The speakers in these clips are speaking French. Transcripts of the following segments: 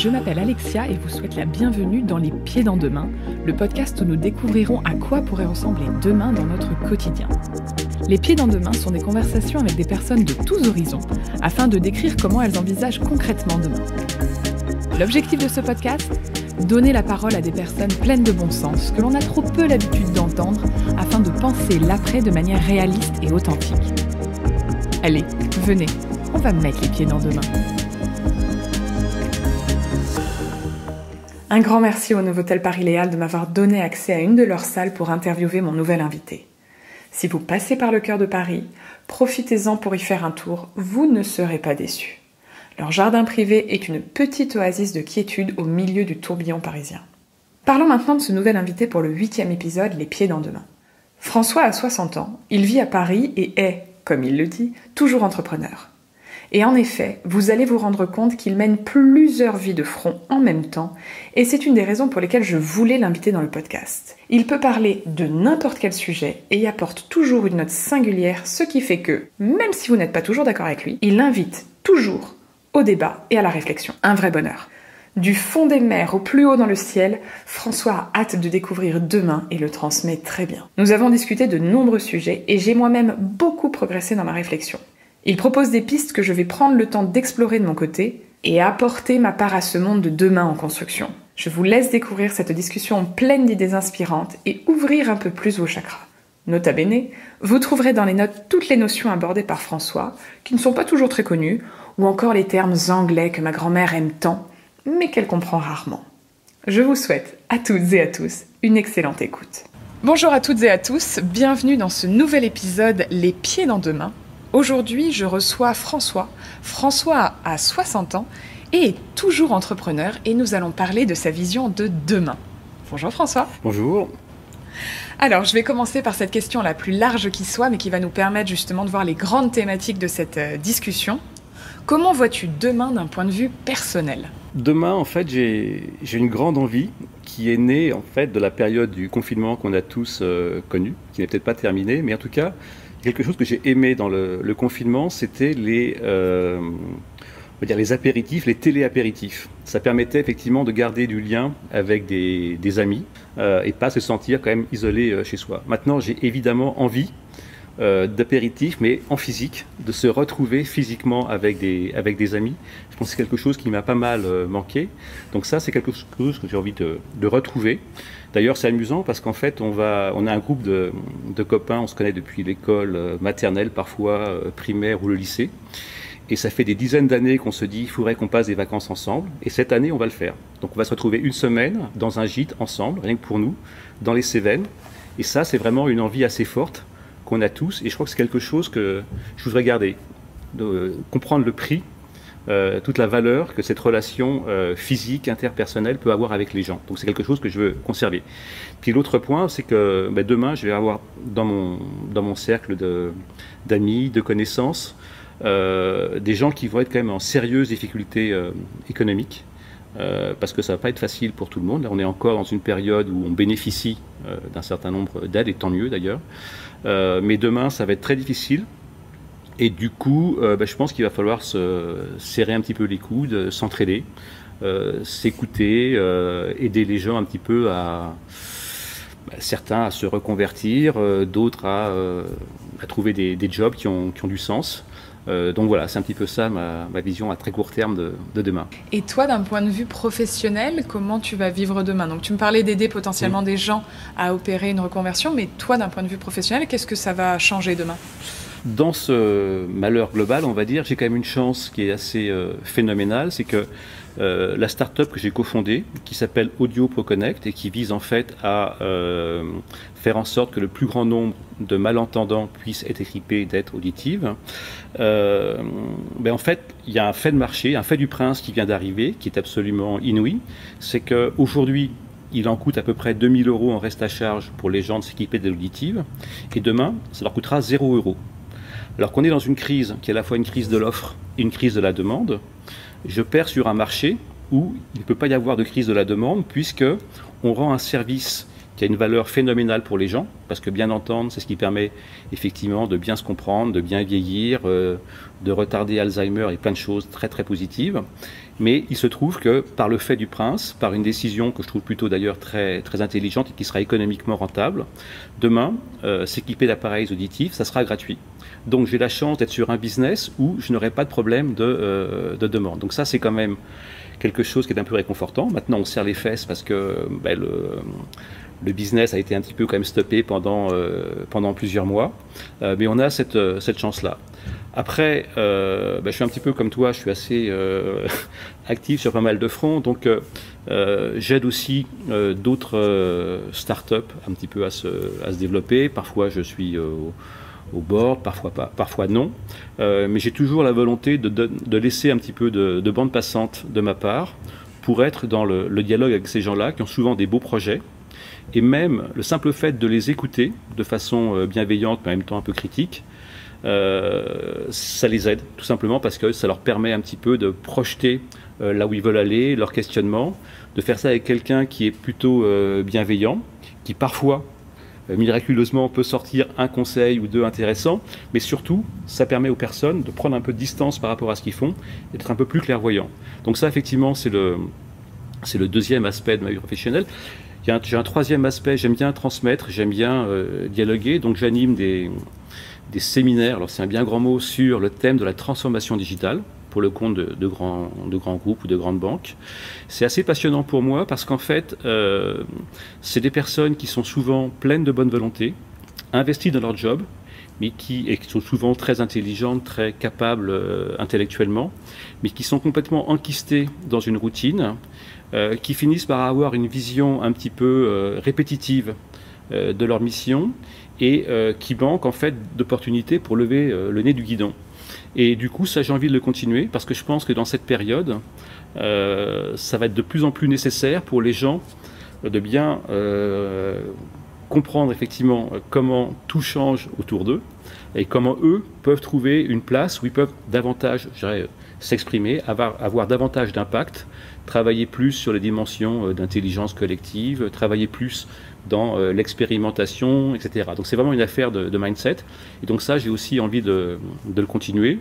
je m'appelle Alexia et vous souhaite la bienvenue dans Les Pieds dans Demain, le podcast où nous découvrirons à quoi pourrait ressembler demain dans notre quotidien. Les Pieds dans Demain sont des conversations avec des personnes de tous horizons, afin de décrire comment elles envisagent concrètement demain. L'objectif de ce podcast ? Donner la parole à des personnes pleines de bon sens, que l'on a trop peu l'habitude d'entendre, afin de penser l'après de manière réaliste et authentique. Allez, venez, on va mettre les pieds dans demain. Un grand merci au Novotel Paris-Léal de m'avoir donné accès à une de leurs salles pour interviewer mon nouvel invité. Si vous passez par le cœur de Paris, profitez-en pour y faire un tour, vous ne serez pas déçus. Leur jardin privé est une petite oasis de quiétude au milieu du tourbillon parisien. Parlons maintenant de ce nouvel invité pour le 8e épisode, Les Pieds dans Demain. François a 60 ans, il vit à Paris et est, comme il le dit, toujours entrepreneur. Et en effet, vous allez vous rendre compte qu'il mène plusieurs vies de front en même temps, et c'est une des raisons pour lesquelles je voulais l'inviter dans le podcast. Il peut parler de n'importe quel sujet et y apporte toujours une note singulière, ce qui fait que, même si vous n'êtes pas toujours d'accord avec lui, il invite toujours au débat et à la réflexion. Un vrai bonheur. Du fond des mers au plus haut dans le ciel, François a hâte de découvrir demain et le transmet très bien. Nous avons discuté de nombreux sujets et j'ai moi-même beaucoup progressé dans ma réflexion. Il propose des pistes que je vais prendre le temps d'explorer de mon côté et apporter ma part à ce monde de demain en construction. Je vous laisse découvrir cette discussion pleine d'idées inspirantes et ouvrir un peu plus vos chakras. Nota bene, vous trouverez dans les notes toutes les notions abordées par François, qui ne sont pas toujours très connues, ou encore les termes anglais que ma grand-mère aime tant, mais qu'elle comprend rarement. Je vous souhaite à toutes et à tous une excellente écoute. Bonjour à toutes et à tous, bienvenue dans ce nouvel épisode Les Pieds dans Demain. Aujourd'hui, je reçois François. François a 60 ans et est toujours entrepreneur et nous allons parler de sa vision de demain. Bonjour François. Bonjour. Alors, je vais commencer par cette question la plus large qui soit, mais qui va nous permettre justement de voir les grandes thématiques de cette discussion. Comment vois-tu demain d'un point de vue personnel ? Demain, en fait, j'ai une grande envie qui est née en fait de la période du confinement qu'on a tous connu, qui n'est peut-être pas terminée, mais en tout cas, quelque chose que j'ai aimé dans le confinement, c'était les apéritifs, les télé-apéritifs. Ça permettait effectivement de garder du lien avec des amis et pas se sentir quand même isolé chez soi. Maintenant, j'ai évidemment envie d'apéritifs, mais en physique, de se retrouver physiquement avec des amis. Je pense que c'est quelque chose qui m'a pas mal manqué. Donc ça, c'est quelque chose que j'ai envie de retrouver. D'ailleurs, c'est amusant parce qu'en fait, on a un groupe de copains, on se connaît depuis l'école maternelle, parfois primaire ou le lycée. Et ça fait des dizaines d'années qu'on se dit il faudrait qu'on passe des vacances ensemble. Et cette année, on va le faire. Donc on va se retrouver une semaine dans un gîte ensemble, rien que pour nous, dans les Cévennes. Et ça, c'est vraiment une envie assez forte qu'on a tous. Et je crois que c'est quelque chose que je voudrais garder. De comprendre le prix, toute la valeur que cette relation physique, interpersonnelle peut avoir avec les gens. Donc c'est quelque chose que je veux conserver. Puis l'autre point, c'est que demain, je vais avoir dans mon cercle d'amis, de connaissances, des gens qui vont être quand même en sérieuse difficulté économique, parce que ça ne va pas être facile pour tout le monde. Là, on est encore dans une période où on bénéficie d'un certain nombre d'aides, et tant mieux d'ailleurs. Mais demain, ça va être très difficile. Et du coup, je pense qu'il va falloir se serrer un petit peu les coudes, s'entraider, s'écouter, aider les gens un petit peu certains à se reconvertir, d'autres à trouver des jobs qui ont du sens. Donc voilà, c'est un petit peu ça ma vision à très court terme de demain. Et toi, d'un point de vue professionnel, comment tu vas vivre demain ? Donc tu me parlais d'aider potentiellement des gens à opérer une reconversion, mais toi, d'un point de vue professionnel, qu'est-ce que ça va changer demain ? Dans ce malheur global, on va dire, j'ai quand même une chance qui est assez phénoménale, c'est que la start-up que j'ai cofondée, qui s'appelle Audio ProConnect et qui vise en fait à faire en sorte que le plus grand nombre de malentendants puissent être équipés d'être auditives, en fait, il y a un fait de marché, un fait du prince qui vient d'arriver, qui est absolument inouï, c'est qu'aujourd'hui, il en coûte à peu près 2 000 € en reste à charge pour les gens de s'équiper de l'auditive, et demain, ça leur coûtera 0 €. Alors qu'on est dans une crise qui est à la fois une crise de l'offre et une crise de la demande, je perds sur un marché où il ne peut pas y avoir de crise de la demande puisque on rend un service qui qui a une valeur phénoménale pour les gens, parce que bien entendre, c'est ce qui permet effectivement de bien se comprendre, de bien vieillir, de retarder Alzheimer et plein de choses très très positives. Mais il se trouve que par le fait du prince, par une décision que je trouve plutôt d'ailleurs très, très intelligente et qui sera économiquement rentable, demain, s'équiper d'appareils auditifs, ça sera gratuit. Donc j'ai la chance d'être sur un business où je n'aurai pas de problème de demande. Donc ça c'est quand même quelque chose qui est un peu réconfortant. Maintenant on serre les fesses parce que le business a été un petit peu quand même stoppé pendant plusieurs mois. Mais on a cette chance-là. Après, je suis un petit peu comme toi, je suis assez actif sur pas mal de fronts, donc j'aide aussi d'autres startups un petit peu à se développer. Parfois je suis au board, parfois pas, parfois non, mais j'ai toujours la volonté de laisser un petit peu de bande passante de ma part pour être dans le dialogue avec ces gens-là qui ont souvent des beaux projets. Et même le simple fait de les écouter de façon bienveillante mais en même temps un peu critique, ça les aide tout simplement parce que ça leur permet un petit peu de projeter là où ils veulent aller, leur questionnement, de faire ça avec quelqu'un qui est plutôt bienveillant, qui parfois miraculeusement peut sortir un conseil ou deux intéressants, mais surtout ça permet aux personnes de prendre un peu de distance par rapport à ce qu'ils font et d'être un peu plus clairvoyants. Donc ça effectivement c'est le deuxième aspect de ma vie professionnelle. J'ai un troisième aspect, j'aime bien transmettre, j'aime bien dialoguer, donc j'anime des séminaires, alors c'est un bien grand mot, sur le thème de la transformation digitale pour le compte de grands groupes ou de grandes banques. C'est assez passionnant pour moi parce qu'en fait, c'est des personnes qui sont souvent pleines de bonne volonté, investies dans leur job, mais qui sont souvent très intelligentes, très capables intellectuellement, mais qui sont complètement enquistées dans une routine, qui finissent par avoir une vision un petit peu répétitive de leur mission et qui manquent en fait d'opportunités pour lever le nez du guidon. Et du coup, ça j'ai envie de le continuer parce que je pense que dans cette période, ça va être de plus en plus nécessaire pour les gens de bien comprendre effectivement comment tout change autour d'eux et comment eux peuvent trouver une place où ils peuvent davantage, je dirais, s'exprimer, avoir davantage d'impact, travailler plus sur les dimensions d'intelligence collective, travailler plus dans l'expérimentation, etc. Donc c'est vraiment une affaire de mindset. Et donc ça, j'ai aussi envie de le continuer.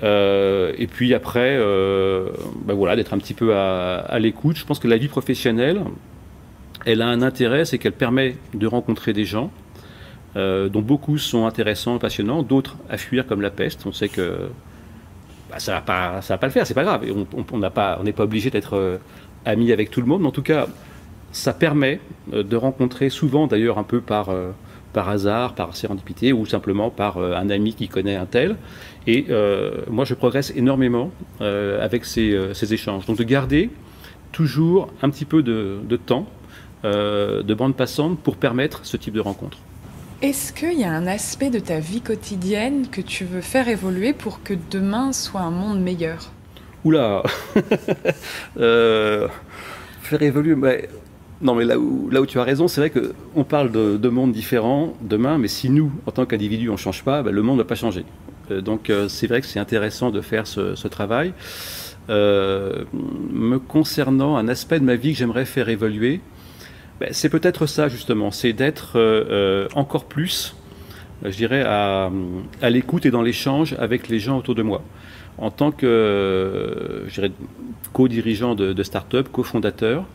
Et puis après, voilà, d'être un petit peu à l'écoute. Je pense que la vie professionnelle, elle a un intérêt, c'est qu'elle permet de rencontrer des gens dont beaucoup sont intéressants, passionnants, d'autres à fuir comme la peste. On sait que ça va pas le faire, c'est pas grave. On n'est pas obligé d'être ami avec tout le monde, mais en tout cas, ça permet de rencontrer souvent, d'ailleurs un peu par hasard, par sérendipité, ou simplement par un ami qui connaît un tel. Et moi, je progresse énormément avec ces échanges. Donc de garder toujours un petit peu de temps, de bande passante pour permettre ce type de rencontre. Est-ce qu'il y a un aspect de ta vie quotidienne que tu veux faire évoluer pour que demain soit un monde meilleur ? Oula faire évoluer... Non, mais là où tu as raison, c'est vrai qu'on parle de mondes différents demain, mais si nous, en tant qu'individus, on ne change pas, le monde ne va pas changer. Donc c'est vrai que c'est intéressant de faire ce travail. Me concernant, un aspect de ma vie que j'aimerais faire évoluer, c'est peut-être ça justement, c'est d'être encore plus, je dirais, à l'écoute et dans l'échange avec les gens autour de moi. En tant que, je dirais, co-dirigeant de start-up, cofondateur,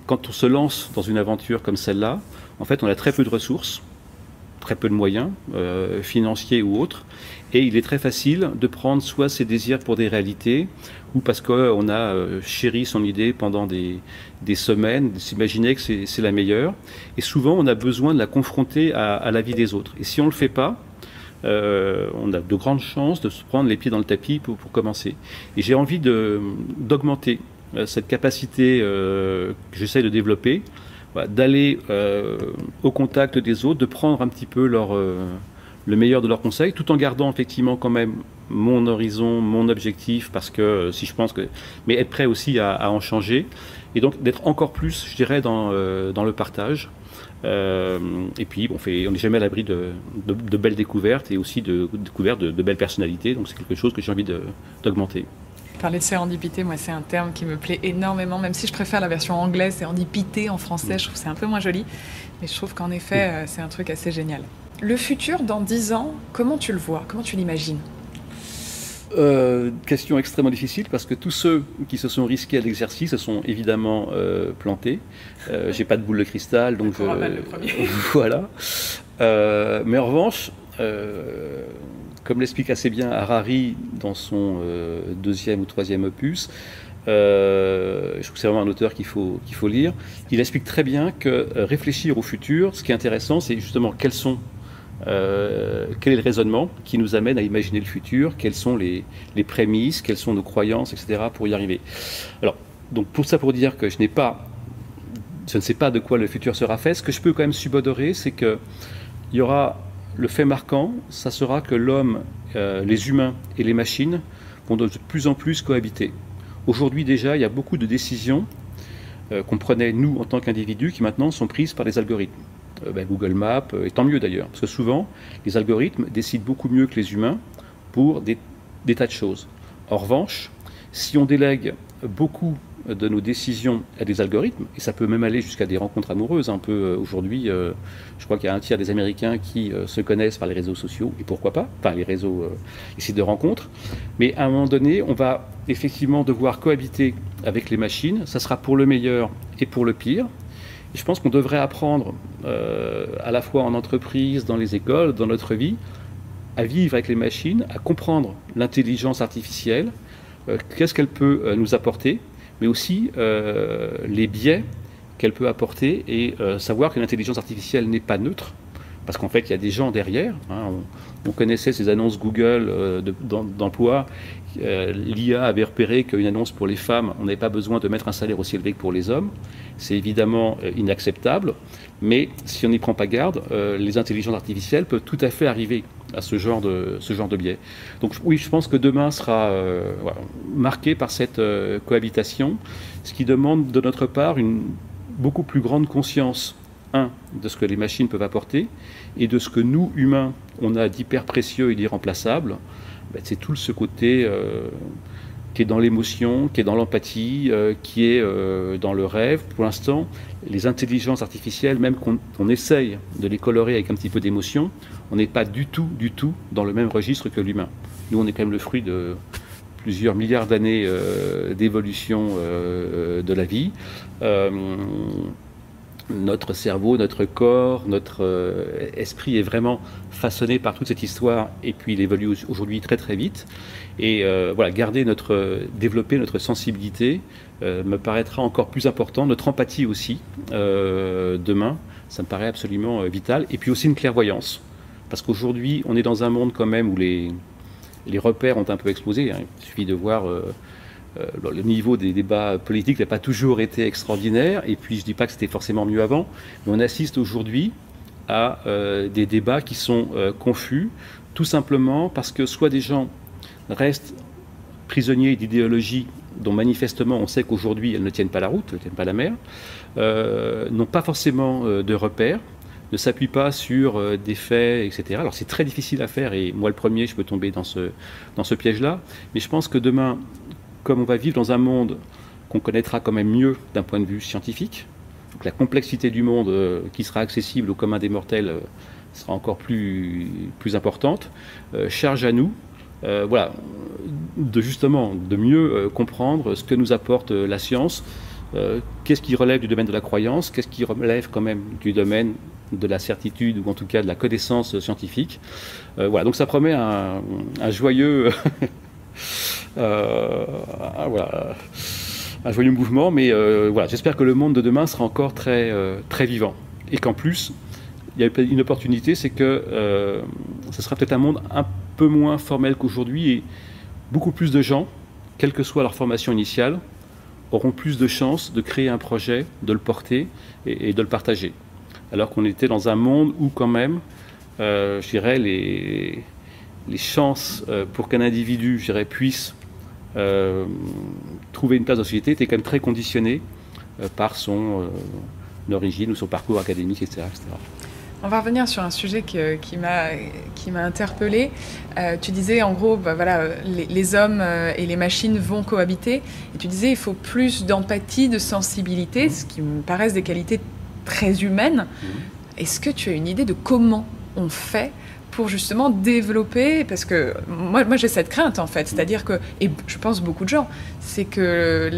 quand on se lance dans une aventure comme celle-là, en fait, on a très peu de ressources, très peu de moyens, financiers ou autres, et il est très facile de prendre soit ses désirs pour des réalités, ou parce qu'on a chéri son idée pendant des semaines, de s'imaginer que c'est la meilleure, et souvent on a besoin de la confronter à la vie des autres. Et si on ne le fait pas, on a de grandes chances de se prendre les pieds dans le tapis pour commencer. Et j'ai envie d'augmenter cette capacité que j'essaie de développer, d'aller au contact des autres, de prendre un petit peu le meilleur de leurs conseils, tout en gardant effectivement quand même mon horizon, mon objectif, parce que si je pense que... Mais être prêt aussi à en changer, et donc d'être encore plus, je dirais, dans le partage. Et puis on n'est jamais à l'abri de belles découvertes, et aussi de découvertes de belles personnalités, donc c'est quelque chose que j'ai envie d'augmenter. Parler de sérendipité, moi, c'est un terme qui me plaît énormément, même si je préfère la version anglaise, sérendipité en français, je trouve que c'est un peu moins joli. Mais je trouve qu'en effet, c'est un truc assez génial. Le futur, dans 10 ans, comment tu le vois? Comment tu l'imagines? Question extrêmement difficile parce que tous ceux qui se sont risqués à l'exercice se sont évidemment plantés. J'ai pas de boule de cristal, donc le premier. Voilà. Mais en revanche, comme l'explique assez bien Harari dans son deuxième ou troisième opus, je trouve que c'est vraiment un auteur qu'il faut lire. Il explique très bien que réfléchir au futur, ce qui est intéressant, c'est justement quel est le raisonnement qui nous amène à imaginer le futur, quelles sont les prémices, quelles sont nos croyances, etc. pour y arriver. Alors, donc pour dire que je ne sais pas de quoi le futur sera fait. Ce que je peux quand même subodorer, c'est qu'il y aura le fait marquant, ça sera que l'homme, les humains et les machines vont de plus en plus cohabiter. Aujourd'hui déjà, il y a beaucoup de décisions qu'on prenait nous en tant qu'individus qui maintenant sont prises par les algorithmes. Google Maps, et tant mieux d'ailleurs, parce que souvent, les algorithmes décident beaucoup mieux que les humains pour des tas de choses. En revanche, si on délègue beaucoup de nos décisions à des algorithmes, et ça peut même aller jusqu'à des rencontres amoureuses, un peu aujourd'hui, je crois qu'il y a un tiers des Américains qui se connaissent par les réseaux sociaux, et pourquoi pas, enfin les sites de rencontres, mais à un moment donné, on va effectivement devoir cohabiter avec les machines, ça sera pour le meilleur et pour le pire. Et je pense qu'on devrait apprendre, à la fois en entreprise, dans les écoles, dans notre vie, à vivre avec les machines, à comprendre l'intelligence artificielle, qu'est-ce qu'elle peut nous apporter, mais aussi les biais qu'elle peut apporter et savoir que l'intelligence artificielle n'est pas neutre, parce qu'en fait il y a des gens derrière. On connaissait ces annonces Google d'emploi. L'IA avait repéré qu'une annonce pour les femmes, on n'avait pas besoin de mettre un salaire aussi élevé que pour les hommes. C'est évidemment inacceptable, mais si on n'y prend pas garde, les intelligences artificielles peuvent tout à fait arriver à ce genre de biais. Donc oui, je pense que demain sera marqué par cette cohabitation, ce qui demande de notre part une beaucoup plus grande conscience, de ce que les machines peuvent apporter, et de ce que nous, humains, on a d'hyper précieux et d'irremplaçable. C'est tout ce côté qui est dans l'émotion, qui est dans l'empathie, qui est dans le rêve. Pour l'instant, les intelligences artificielles, même qu'on essaye de les colorer avec un petit peu d'émotion, on n'est pas du tout dans le même registre que l'humain. Nous, on est quand même le fruit de plusieurs milliards d'années d'évolution de la vie. Notre cerveau, notre corps, notre esprit est vraiment façonné par toute cette histoire, et puis il évolue aujourd'hui très très vite. Et développer notre sensibilité me paraîtra encore plus important, notre empathie aussi, demain, ça me paraît absolument vital. Et puis aussi une clairvoyance, parce qu'aujourd'hui on est dans un monde quand même où les repères ont un peu explosé. Il suffit de voir... le niveau des débats politiques n'a pas toujours été extraordinaire, et puis je ne dis pas que c'était forcément mieux avant, mais on assiste aujourd'hui à des débats qui sont confus, tout simplement parce que soit des gens restent prisonniers d'idéologies dont manifestement on sait qu'aujourd'hui elles ne tiennent pas la route, ne tiennent pas la mer, n'ont pas forcément de repères, ne s'appuient pas sur des faits, etc. Alors c'est très difficile à faire, et moi le premier je peux tomber dans ce piège-là, mais je pense que demain, comme on va vivre dans un monde qu'on connaîtra quand même mieux d'un point de vue scientifique, donc la complexité du monde qui sera accessible au commun des mortels sera encore plus importante, charge à nous de mieux comprendre ce que nous apporte la science, qu'est-ce qui relève du domaine de la croyance, qu'est-ce qui relève quand même du domaine de la certitude, ou en tout cas de la connaissance scientifique. Donc ça promet un joyeux... un joyeux mouvement, mais j'espère que le monde de demain sera encore très, très vivant, et qu'en plus il y a une opportunité, c'est que ce sera peut-être un monde un peu moins formel qu'aujourd'hui, et beaucoup plus de gens, quelle que soit leur formation initiale, auront plus de chances de créer un projet, de le porter et de le partager, alors qu'on était dans un monde où quand même je dirais les chances pour qu'un individu, puisse trouver une place dans la société étaient quand même très conditionnées par son origine ou son parcours académique, etc. On va revenir sur un sujet qui m'a interpellée. Tu disais en gros, les hommes et les machines vont cohabiter. Et tu disais il faut plus d'empathie, de sensibilité, ce qui me paraissent des qualités très humaines. Est-ce que tu as une idée de comment on fait pour justement développer, parce que moi j'ai cette crainte en fait, c'est-à-dire que, et je pense beaucoup de gens, c'est que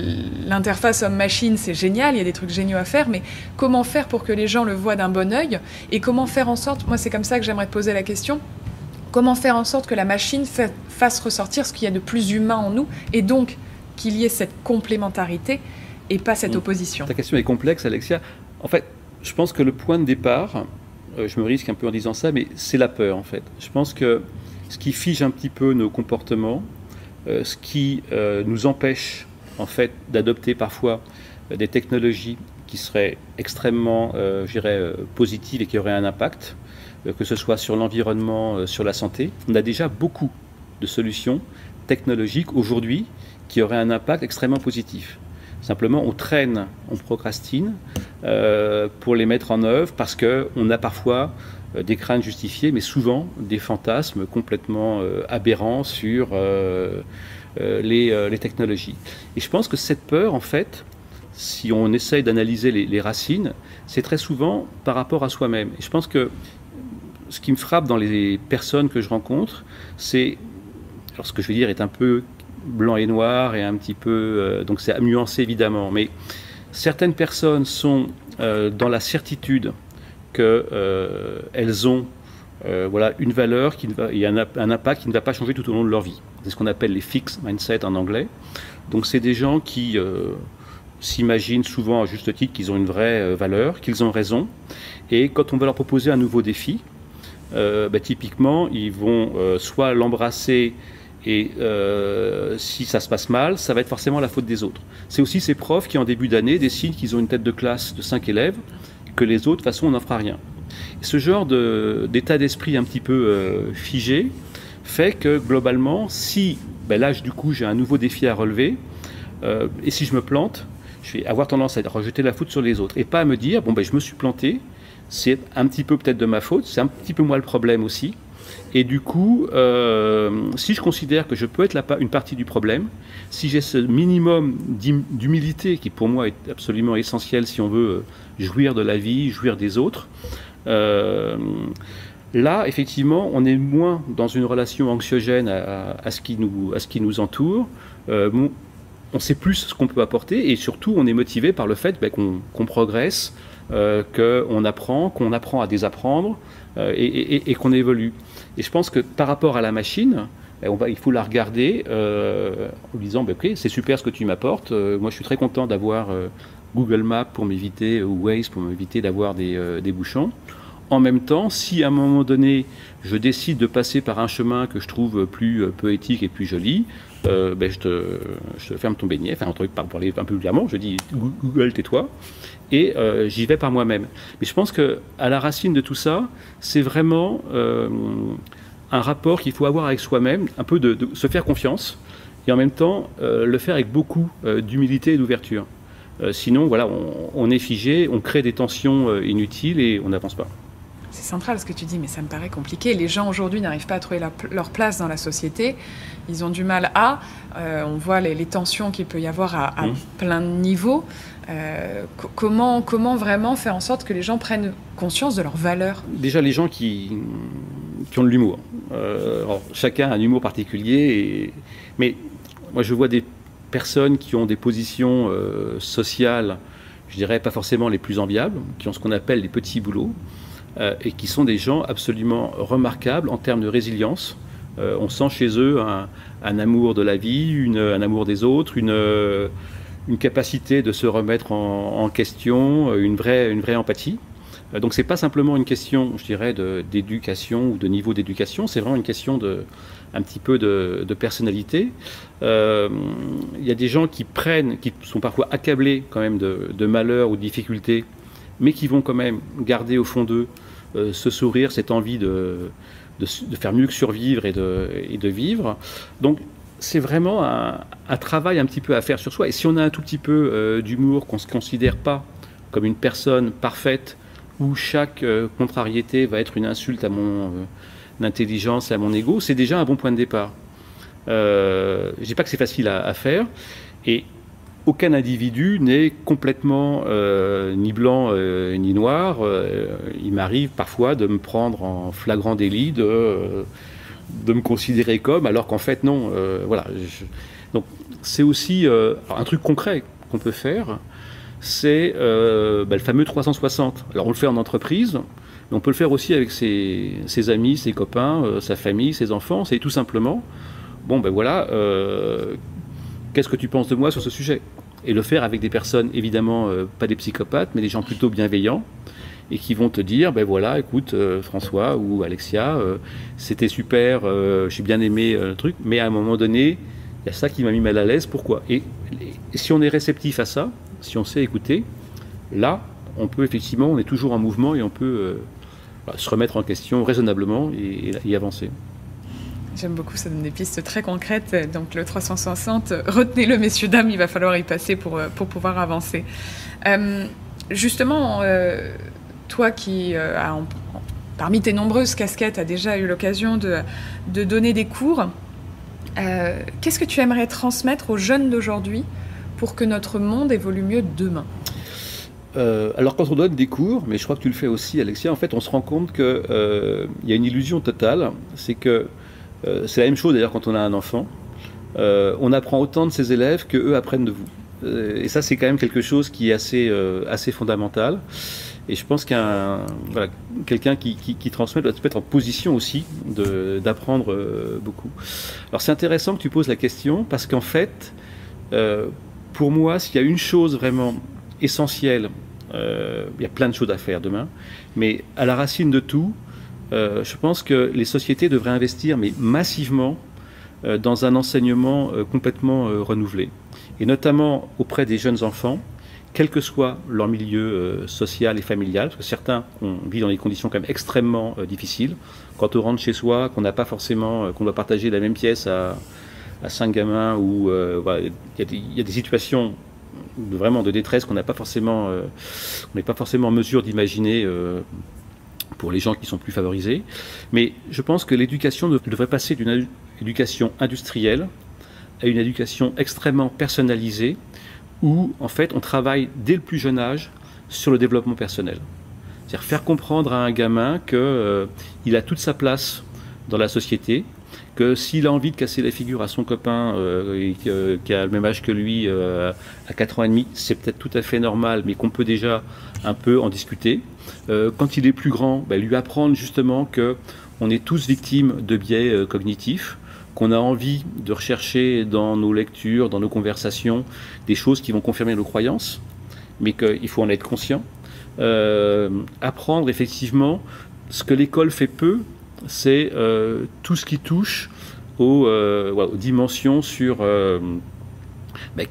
l'interface homme-machine c'est génial, il y a des trucs géniaux à faire, mais comment faire pour que les gens le voient d'un bon œil, et comment faire en sorte, moi c'est comme ça que j'aimerais te poser la question, comment faire en sorte que la machine fasse ressortir ce qu'il y a de plus humain en nous, et donc qu'il y ait cette complémentarité et pas cette opposition. Ta question est complexe, Alexia. En fait, je pense que le point de départ, je me risque un peu en disant ça, mais c'est la peur en fait. Je pense que ce qui fige un petit peu nos comportements, ce qui nous empêche en fait d'adopter parfois des technologies qui seraient extrêmement, je dirais, positives et qui auraient un impact, que ce soit sur l'environnement, sur la santé. On a déjà beaucoup de solutions technologiques aujourd'hui qui auraient un impact extrêmement positif. Simplement, on traîne, on procrastine pour les mettre en œuvre parce qu'on a parfois des craintes justifiées, mais souvent des fantasmes complètement aberrants sur les technologies. Et je pense que cette peur, en fait, si on essaye d'analyser les racines, c'est très souvent par rapport à soi-même. Et je pense que ce qui me frappe dans les personnes que je rencontre, c'est, alors ce que je vais dire est un peu blanc et noir et un petit peu, donc c'est à nuancer évidemment, mais certaines personnes sont dans la certitude qu'elles ont une valeur et un impact qui ne va pas changer tout au long de leur vie. C'est ce qu'on appelle les fixed mindset en anglais. Donc c'est des gens qui s'imaginent souvent à juste titre qu'ils ont une vraie valeur, qu'ils ont raison, et quand on va leur proposer un nouveau défi, typiquement ils vont soit l'embrasser, et si ça se passe mal, ça va être forcément la faute des autres. C'est aussi ces profs qui, en début d'année, décident qu'ils ont une tête de classe de 5 élèves, que les autres, de toute façon, on n'en fera rien. Et ce genre d'état d'esprit un petit peu figé fait que, globalement, si, là, du coup, j'ai un nouveau défi à relever, et si je me plante, je vais avoir tendance à rejeter la faute sur les autres, et pas à me dire, je me suis planté, c'est un petit peu peut-être de ma faute, c'est un petit peu moi le problème aussi. Et du coup, si je considère que je peux être une partie du problème, si j'ai ce minimum d'humilité qui pour moi est absolument essentiel si on veut jouir de la vie, jouir des autres, là, effectivement, on est moins dans une relation anxiogène à ce qui nous entoure. On sait plus ce qu'on peut apporter et surtout, on est motivé par le fait qu'on progresse, qu'on apprend à désapprendre et qu'on évolue. Et je pense que par rapport à la machine, il faut la regarder en disant ok, c'est super ce que tu m'apportes. Moi, je suis très content d'avoir Google Maps pour m'éviter, ou Waze pour m'éviter d'avoir des bouchons. En même temps, si à un moment donné, je décide de passer par un chemin que je trouve plus poétique et plus joli, je te ferme ton beignet, enfin un truc pour parler un peu vulgairement, je dis Google, tais-toi, et j'y vais par moi-même. Mais je pense qu'à la racine de tout ça, c'est vraiment un rapport qu'il faut avoir avec soi-même, un peu de se faire confiance, et en même temps le faire avec beaucoup d'humilité et d'ouverture. Sinon, on est figé, on crée des tensions inutiles et on n'avance pas. C'est central ce que tu dis, mais ça me paraît compliqué. Les gens aujourd'hui n'arrivent pas à trouver leur place dans la société. Ils ont du mal on voit les tensions qu'il peut y avoir à plein de niveaux. Comment vraiment faire en sorte que les gens prennent conscience de leurs valeurs ? Déjà, les gens qui ont de l'humour. Chacun a un humour particulier, mais moi je vois des personnes qui ont des positions sociales, je dirais pas forcément les plus enviables, qui ont ce qu'on appelle les petits boulots, et qui sont des gens absolument remarquables en termes de résilience. On sent chez eux un amour de la vie, un amour des autres, une capacité de se remettre en question, une vraie empathie. Donc c'est pas simplement une question, je dirais, d'éducation ou de niveau d'éducation, c'est vraiment une question un petit peu de personnalité. Il y a des gens qui sont parfois accablés quand même de malheurs ou de difficultés, mais qui vont quand même garder au fond d'eux ce sourire, cette envie de faire mieux que survivre et de vivre. Donc c'est vraiment un travail un petit peu à faire sur soi. Et si on a un tout petit peu d'humour, qu'on ne se considère pas comme une personne parfaite où chaque contrariété va être une insulte à mon intelligence et à mon ego, c'est déjà un bon point de départ. Je ne dis pas que c'est facile à faire, et aucun individu n'est complètement ni blanc ni noir. Il m'arrive parfois de me prendre en flagrant délit, de me considérer comme, alors qu'en fait non. Voilà. Donc c'est aussi un truc concret qu'on peut faire, c'est le fameux 360. Alors on le fait en entreprise, mais on peut le faire aussi avec ses amis, ses copains, sa famille, ses enfants. C'est tout simplement, bon ben voilà, qu'est-ce que tu penses de moi sur ce sujet? Et le faire avec des personnes, évidemment, pas des psychopathes, mais des gens plutôt bienveillants, et qui vont te dire, ben voilà, écoute, François ou Alexia, c'était super, j'ai bien aimé le truc, mais à un moment donné, il y a ça qui m'a mis mal à l'aise, pourquoi? Et si on est réceptif à ça, si on sait écouter, là, on peut effectivement, on est toujours en mouvement, et on peut se remettre en question raisonnablement et avancer. J'aime beaucoup, ça donne des pistes très concrètes. Donc le 360, retenez-le messieurs, dames, il va falloir y passer pour pouvoir avancer. Justement, toi qui, parmi tes nombreuses casquettes, as déjà eu l'occasion de donner des cours, qu'est-ce que tu aimerais transmettre aux jeunes d'aujourd'hui pour que notre monde évolue mieux demain? Alors quand on donne des cours, mais je crois que tu le fais aussi Alexia, en fait on se rend compte qu'il y a une illusion totale, c'est que c'est la même chose d'ailleurs quand on a un enfant. On apprend autant de ses élèves qu'eux apprennent de vous. Et ça, c'est quand même quelque chose qui est assez fondamental. Et je pense qu'un quelqu'un qui transmet doit se mettre en position aussi d'apprendre beaucoup. Alors c'est intéressant que tu poses la question parce qu'en fait, pour moi, s'il y a une chose vraiment essentielle, il y a plein de choses à faire demain, mais à la racine de tout, je pense que les sociétés devraient investir, mais massivement, dans un enseignement complètement renouvelé. Et notamment auprès des jeunes enfants, quel que soit leur milieu social et familial, parce que certains vivent dans des conditions quand même extrêmement difficiles. Quand on rentre chez soi, qu'on n'a pas forcément, qu'on doit partager la même pièce à 5 gamins, où il y a des situations vraiment de détresse qu'on n'a pas forcément, on n'est pas forcément en mesure d'imaginer pour les gens qui sont plus favorisés. Mais je pense que l'éducation devrait passer d'une éducation industrielle à une éducation extrêmement personnalisée, où en fait on travaille dès le plus jeune âge sur le développement personnel. C'est-à-dire faire comprendre à un gamin qu'il a toute sa place dans la société, que s'il a envie de casser la figure à son copain qui a le même âge que lui à 4 ans et demi, c'est peut-être tout à fait normal, mais qu'on peut déjà un peu en discuter. Quand il est plus grand, lui apprendre justement qu'on est tous victimes de biais cognitifs, qu'on a envie de rechercher dans nos lectures, dans nos conversations, des choses qui vont confirmer nos croyances, mais qu'il faut en être conscient. Apprendre effectivement ce que l'école fait peu, c'est tout ce qui touche aux dimensions sur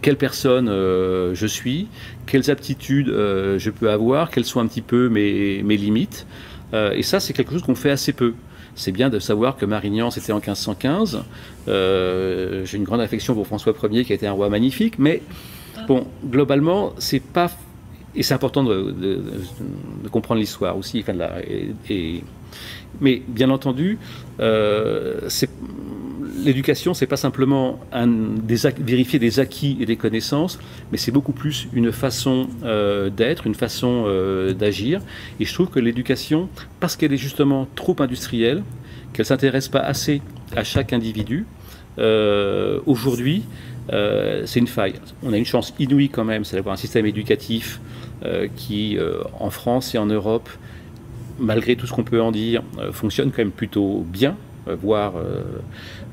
quelle personne je suis, quelles aptitudes je peux avoir, quelles sont un petit peu mes limites. Et ça, c'est quelque chose qu'on fait assez peu. C'est bien de savoir que Marignan, c'était en 1515. J'ai une grande affection pour François Ier, qui a été un roi magnifique, mais bon, globalement, c'est pas... Et c'est important de comprendre l'histoire aussi. Mais bien entendu, l'éducation, c'est pas simplement vérifier des acquis et des connaissances, mais c'est beaucoup plus une façon d'être, une façon d'agir. Et je trouve que l'éducation, parce qu'elle est justement trop industrielle, qu'elle s'intéresse pas assez à chaque individu, aujourd'hui, c'est une faille. On a une chance inouïe quand même, c'est d'avoir un système éducatif qui, en France et en Europe, malgré tout ce qu'on peut en dire, fonctionne quand même plutôt bien, voire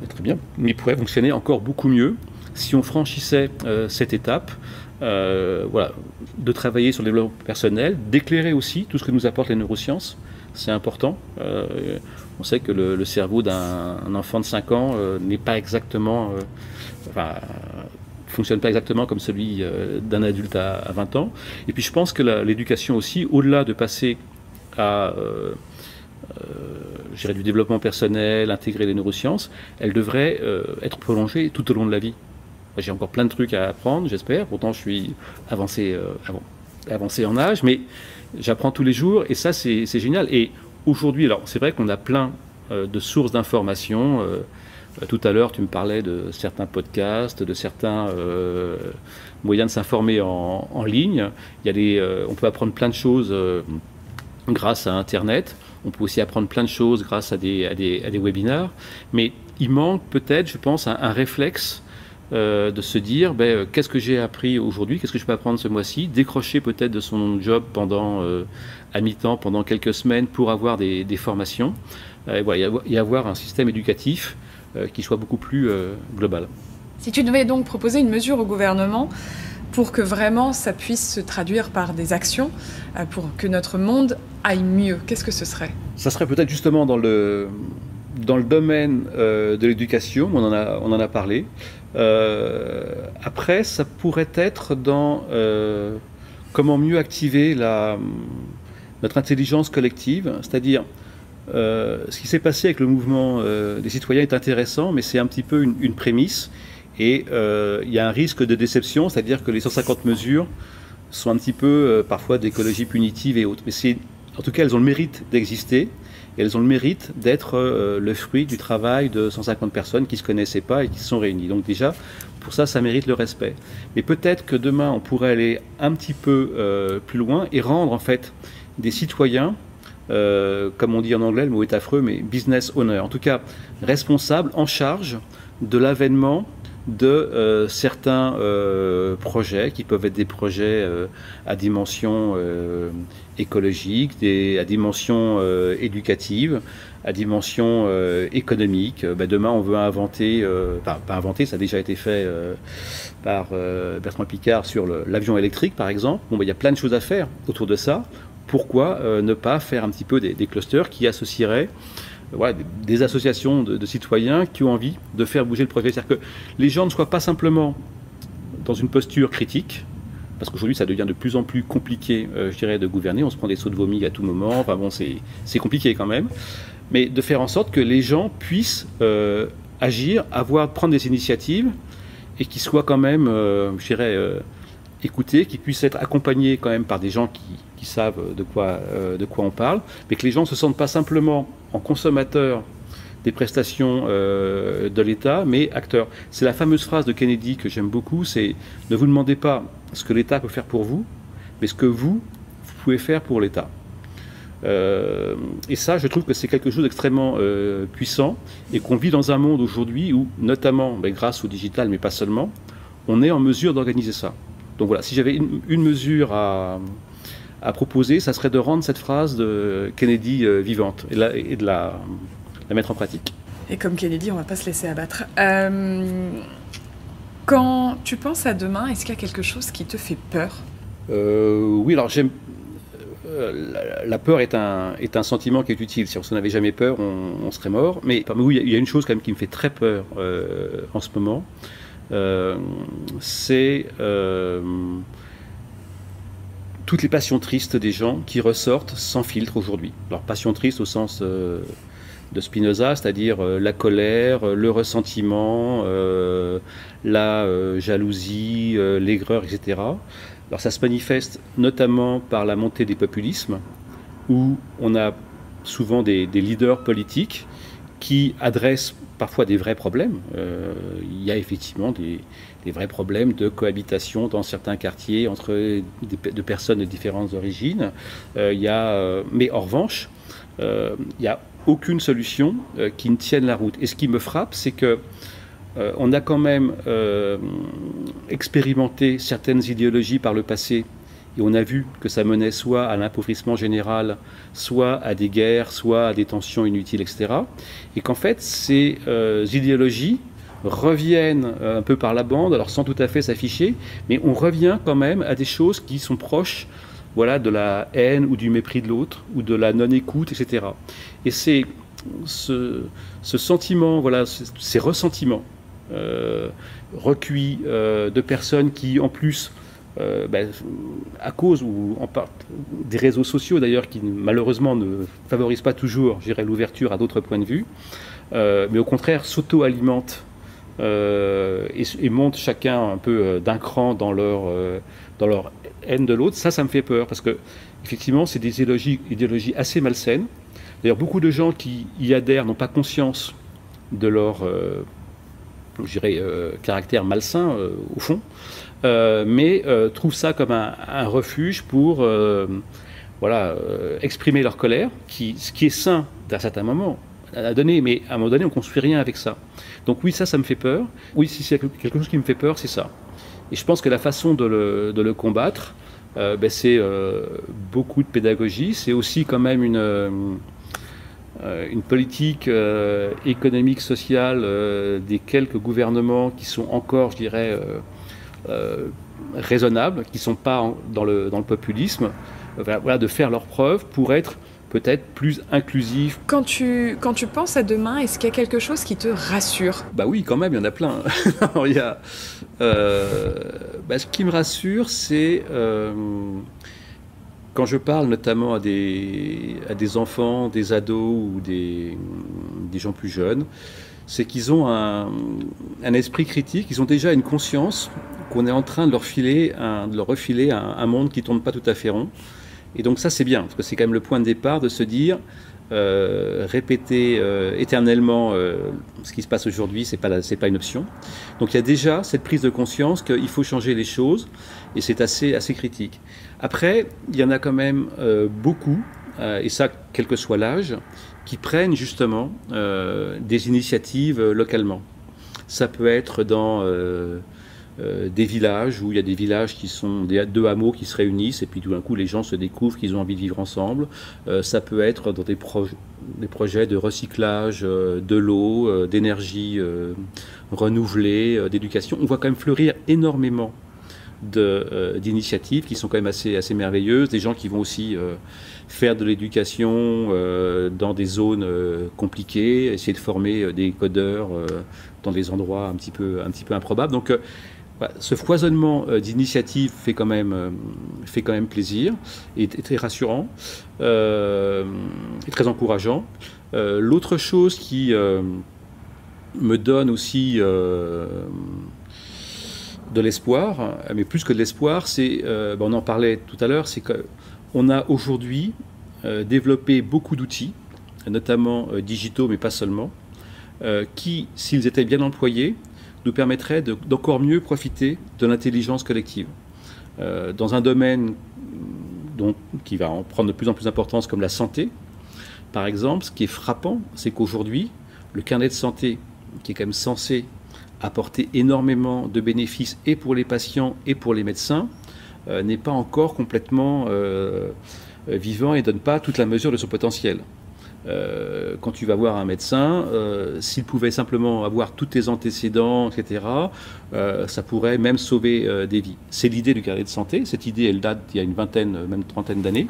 très bien, mais il pourrait fonctionner encore beaucoup mieux si on franchissait cette étape, de travailler sur le développement personnel, d'éclairer aussi tout ce que nous apportent les neurosciences. C'est important. On sait que le cerveau d'un enfant de 5 ans n'est pas exactement... fonctionne pas exactement comme celui d'un adulte à 20 ans. Et puis je pense que l'éducation aussi, au-delà de passer à du développement personnel, intégrer les neurosciences, elle devrait être prolongée tout au long de la vie. J'ai encore plein de trucs à apprendre, j'espère, pourtant je suis avancé avant. avancé en âge, mais j'apprends tous les jours et ça, c'est génial. Et aujourd'hui, alors c'est vrai qu'on a plein de sources d'informations. Tout à l'heure, tu me parlais de certains podcasts, de certains moyens de s'informer en ligne. On peut apprendre plein de choses grâce à Internet. On peut aussi apprendre plein de choses grâce à des webinars. Mais il manque peut-être, je pense, un réflexe de se dire qu'est-ce que j'ai appris aujourd'hui, qu'est-ce que je peux apprendre ce mois-ci, décrocher peut-être de son job à mi-temps pendant quelques semaines pour avoir des formations et avoir un système éducatif qui soit beaucoup plus global. Si tu devais donc proposer une mesure au gouvernement pour que vraiment ça puisse se traduire par des actions, pour que notre monde aille mieux, qu'est-ce que ce serait ? Ça serait peut-être justement dans le domaine de l'éducation, on en a parlé. Après, ça pourrait être dans comment mieux activer notre intelligence collective, c'est-à-dire ce qui s'est passé avec le mouvement des citoyens est intéressant, mais c'est un petit peu une prémisse. Et il y a un risque de déception, c'est-à-dire que les 150 mesures sont un petit peu parfois d'écologie punitive et autres. Mais en tout cas, elles ont le mérite d'exister. Et elles ont le mérite d'être le fruit du travail de 150 personnes qui ne se connaissaient pas et qui se sont réunies. Donc déjà, pour ça, ça mérite le respect. Mais peut-être que demain, on pourrait aller un petit peu plus loin et rendre en fait des citoyens, comme on dit en anglais, le mot est affreux, mais business owner, en tout cas responsable, en charge de l'avènement de certains projets qui peuvent être des projets à dimension écologique, à dimension éducative, à dimension économique. Demain, on veut inventer, pas inventer, ça a déjà été fait par Bertrand Piccard sur l'avion électrique, par exemple. Il y a plein de choses à faire autour de ça. Pourquoi ne pas faire un petit peu des clusters qui associeraient des associations de citoyens qui ont envie de faire bouger le projet. C'est-à-dire que les gens ne soient pas simplement dans une posture critique, parce qu'aujourd'hui ça devient de plus en plus compliqué, je dirais, de gouverner. On se prend des sauts de vomi à tout moment. Enfin bon, c'est compliqué quand même. Mais de faire en sorte que les gens puissent agir, prendre des initiatives et qu'ils soient quand même, je dirais, écoutés, qu'ils puissent être accompagnés quand même par des gens qui savent de quoi on parle, mais que les gens ne se sentent pas simplement en consommateurs des prestations de l'État, mais acteurs. C'est la fameuse phrase de Kennedy que j'aime beaucoup, c'est « Ne vous demandez pas ce que l'État peut faire pour vous, mais ce que vous pouvez faire pour l'État ». Et ça, je trouve que c'est quelque chose d'extrêmement puissant et qu'on vit dans un monde aujourd'hui où, notamment grâce au digital, mais pas seulement, on est en mesure d'organiser ça. Donc voilà, si j'avais une mesure à proposer, ça serait de rendre cette phrase de Kennedy vivante et de la mettre en pratique. Et comme Kennedy, on ne va pas se laisser abattre. Quand tu penses à demain, est-ce qu'il y a quelque chose qui te fait peur ? Oui, alors la peur est un sentiment qui est utile. Si on n'avait jamais peur, on serait mort. Mais oui, il y a une chose quand même qui me fait très peur en ce moment. C'est toutes les passions tristes des gens qui ressortent sans filtre aujourd'hui. Alors passion triste au sens de Spinoza, c'est-à-dire la colère, le ressentiment, la jalousie, l'aigreur, etc. Alors ça se manifeste notamment par la montée des populismes, où on a souvent des leaders politiques qui adressent parfois des vrais problèmes. Il y a effectivement des vrais problèmes de cohabitation dans certains quartiers entre de personnes de différentes origines. Mais en revanche, il n'y a aucune solution qui ne tienne la route. Et ce qui me frappe, c'est que on a quand même expérimenté certaines idéologies par le passé, et on a vu que ça menait soit à l'appauvrissement général, soit à des guerres, soit à des tensions inutiles, etc. Et qu'en fait, ces idéologies reviennent un peu par la bande, alors sans tout à fait s'afficher, mais on revient quand même à des choses qui sont proches, de la haine ou du mépris de l'autre, ou de la non-écoute, etc. Et c'est ce sentiment, ces ressentiments recueillis de personnes qui, en plus, à cause ou en part des réseaux sociaux d'ailleurs, qui malheureusement ne favorisent pas toujours, l'ouverture à d'autres points de vue, mais au contraire s'auto-alimentent et montent chacun un peu d'un cran dans leur haine de l'autre. Ça me fait peur, parce que effectivement, c'est des idéologies assez malsaines. D'ailleurs, beaucoup de gens qui y adhèrent n'ont pas conscience de leur caractère malsain, au fond, mais trouvent ça comme un refuge pour exprimer leur colère, ce qui est sain d'un certain moment à donner, mais à un moment donné, on ne construit rien avec ça. Donc oui, ça me fait peur. Oui, si c'est quelque chose qui me fait peur, c'est ça. Et je pense que la façon de le combattre, c'est beaucoup de pédagogie. C'est aussi quand même une politique économique, sociale des quelques gouvernements qui sont encore, je dirais, raisonnables, qui ne sont pas dans le populisme, de faire leurs preuves pour être peut-être plus inclusif. Quand tu penses à demain, est-ce qu'il y a quelque chose qui te rassure ? Bah oui, quand même, il y en a plein. Ce qui me rassure, c'est quand je parle notamment à des enfants, des ados ou des gens plus jeunes, c'est qu'ils ont un esprit critique, ils ont déjà une conscience qu'on est en train de leur refiler un monde qui ne tourne pas tout à fait rond. Et donc ça, c'est bien, parce que c'est quand même le point de départ de se dire, répéter éternellement ce qui se passe aujourd'hui, c'est pas une option. Donc il y a déjà cette prise de conscience qu'il faut changer les choses, et c'est assez critique. Après, il y en a quand même beaucoup, et ça, quel que soit l'âge, qui prennent justement des initiatives localement. Ça peut être dans des villages où il y a des villages qui sont deux hameaux qui se réunissent et puis tout d'un coup les gens se découvrent qu'ils ont envie de vivre ensemble. Ça peut être dans des projets de recyclage de l'eau, d'énergie renouvelée, d'éducation. On voit quand même fleurir énormément d'initiatives qui sont quand même assez merveilleuses, des gens qui vont aussi faire de l'éducation dans des zones compliquées, essayer de former des codeurs dans des endroits un petit peu improbables. Donc ce foisonnement d'initiatives fait quand même plaisir et très rassurant et très encourageant. L'autre chose qui me donne aussi de l'espoir, mais plus que de l'espoir, c'est, on en parlait tout à l'heure, c'est qu'on a aujourd'hui développé beaucoup d'outils, notamment digitaux, mais pas seulement, qui, s'ils étaient bien employés, nous permettraient d'encore mieux profiter de l'intelligence collective. Dans un domaine qui va en prendre de plus en plus d'importance, comme la santé, par exemple, ce qui est frappant, c'est qu'aujourd'hui, le carnet de santé, qui est quand même censé apporter énormément de bénéfices et pour les patients et pour les médecins, n'est pas encore complètement vivant et ne donne pas toute la mesure de son potentiel. Quand tu vas voir un médecin, s'il pouvait simplement avoir tous tes antécédents, etc., ça pourrait même sauver des vies. C'est l'idée du carnet de santé. Cette idée, elle date d'il y a une vingtaine, même une trentaine d'années.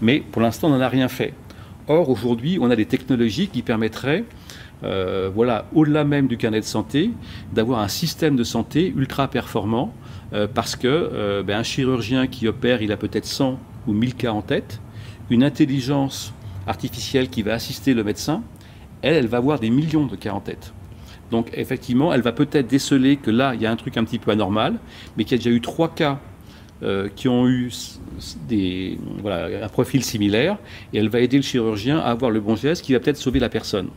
Mais pour l'instant, on n'en a rien fait. Or, aujourd'hui, on a des technologies qui permettraient, au-delà même du carnet de santé, d'avoir un système de santé ultra performant, parce que un chirurgien qui opère, il a peut-être 100 ou 1000 cas en tête, une intelligence artificielle qui va assister le médecin, elle va avoir des millions de cas en tête. Donc effectivement, elle va peut-être déceler que là, il y a un truc un petit peu anormal, mais qu'il y a déjà eu 3 cas qui ont eu un profil similaire, et elle va aider le chirurgien à avoir le bon geste qui va peut-être sauver la personne.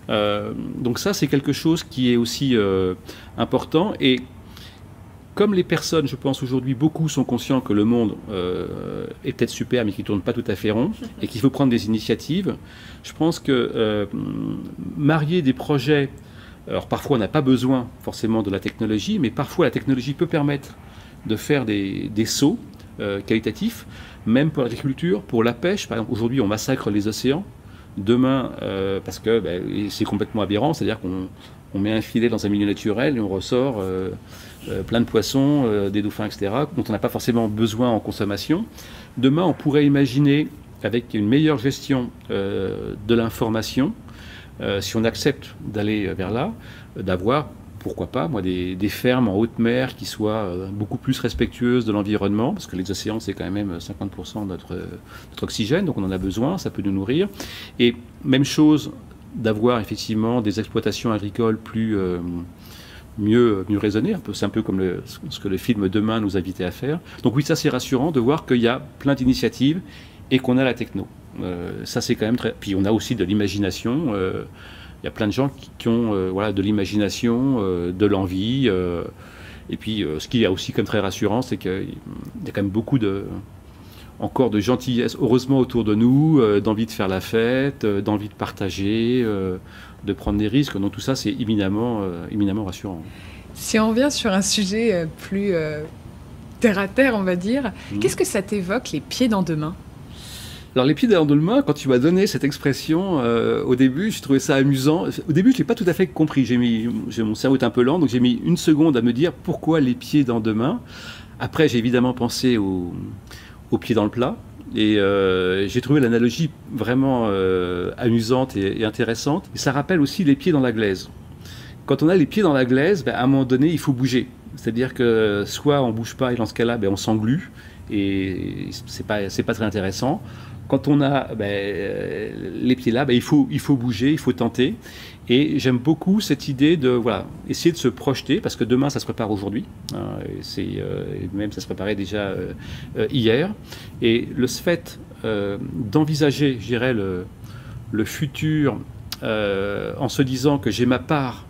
Donc ça, c'est quelque chose qui est aussi important, et comme les personnes, je pense aujourd'hui, beaucoup sont conscients que le monde est peut-être super, mais qui ne tourne pas tout à fait rond, et qu'il faut prendre des initiatives, je pense que marier des projets, alors parfois on n'a pas besoin forcément de la technologie, mais parfois la technologie peut permettre de faire des sauts qualitatifs, même pour l'agriculture, pour la pêche. Par exemple, aujourd'hui on massacre les océans, demain, parce que c'est complètement aberrant, c'est-à-dire qu'on met un filet dans un milieu naturel et on ressort plein de poissons, des dauphins, etc., dont on n'a pas forcément besoin en consommation. Demain, on pourrait imaginer, avec une meilleure gestion de l'information, si on accepte d'aller vers là, d'avoir, pourquoi pas, des fermes en haute mer qui soient beaucoup plus respectueuses de l'environnement, parce que les océans, c'est quand même 50% de notre oxygène, donc on en a besoin, ça peut nous nourrir. Et même chose, d'avoir effectivement des exploitations agricoles plus mieux raisonner. C'est un peu comme ce que le film Demain nous invitait à faire. Donc oui, ça c'est rassurant de voir qu'il y a plein d'initiatives et qu'on a la techno. Ça c'est quand même très... Puis on a aussi de l'imagination. Il y a plein de gens qui ont voilà, de l'imagination, de l'envie. Et puis ce qui est aussi comme très rassurant, c'est qu'il y a quand même beaucoup encore de gentillesse, heureusement autour de nous, d'envie de faire la fête, d'envie de partager, de prendre des risques. Donc tout ça, c'est éminemment rassurant. Si on revient sur un sujet plus terre à terre, on va dire, qu'est-ce que ça t'évoque, les pieds dans demain? Alors les pieds dans demain, quand tu m'as donné cette expression, au début, j'ai trouvé ça amusant. Au début, je l'ai pas tout à fait compris. Mon cerveau est un peu lent, donc j'ai mis une seconde à me dire pourquoi les pieds dans demain. Après, j'ai évidemment pensé aux pieds dans le plat. Et j'ai trouvé l'analogie vraiment amusante et intéressante. Et ça rappelle aussi les pieds dans la glaise. Quand on a les pieds dans la glaise, à un moment donné, il faut bouger. C'est-à-dire que soit on ne bouge pas et dans ce cas-là, on s'englue. Et c'est pas très intéressant. Quand on a les pieds là, il faut bouger, il faut tenter. Et j'aime beaucoup cette idée de essayer de se projeter, parce que demain, ça se prépare aujourd'hui. Même ça se préparait déjà hier. Et le fait d'envisager, je dirais, le futur en se disant que j'ai ma part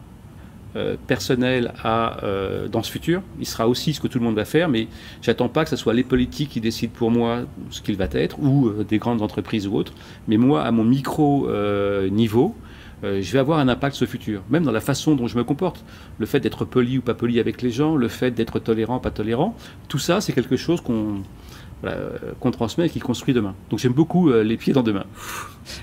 personnelle dans ce futur, il sera aussi ce que tout le monde va faire, mais j'attends pas que ce soit les politiques qui décident pour moi ce qu'il va être, ou des grandes entreprises ou autres, mais moi, à mon micro-niveau, je vais avoir un impact sur ce futur, même dans la façon dont je me comporte. Le fait d'être poli ou pas poli avec les gens, le fait d'être tolérant, pas tolérant, tout ça, c'est quelque chose qu'on transmet et qui construit demain. Donc j'aime beaucoup les pieds dans demain.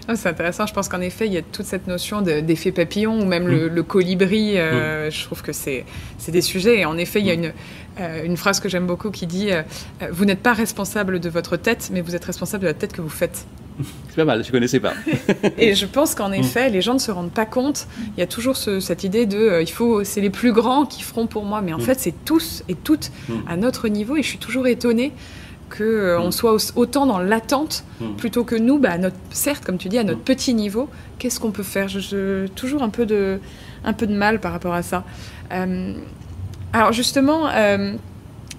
Oh, c'est intéressant, je pense qu'en effet, il y a toute cette notion d'effet papillon, ou même le colibri, je trouve que c'est des sujets. Et en effet, il y a une phrase que j'aime beaucoup qui dit « Vous n'êtes pas responsable de votre tête, mais vous êtes responsable de la tête que vous faites ». C'est pas mal, je ne connaissais pas. Et je pense qu'en effet, les gens ne se rendent pas compte. Il y a toujours cette idée de c'est les plus grands qui feront pour moi. Mais en fait, c'est tous et toutes à notre niveau. Et je suis toujours étonnée qu'on soit autant dans l'attente plutôt que nous, certes, comme tu dis, à notre petit niveau, qu'est-ce qu'on peut faire? J'ai toujours un peu de mal par rapport à ça. Alors justement,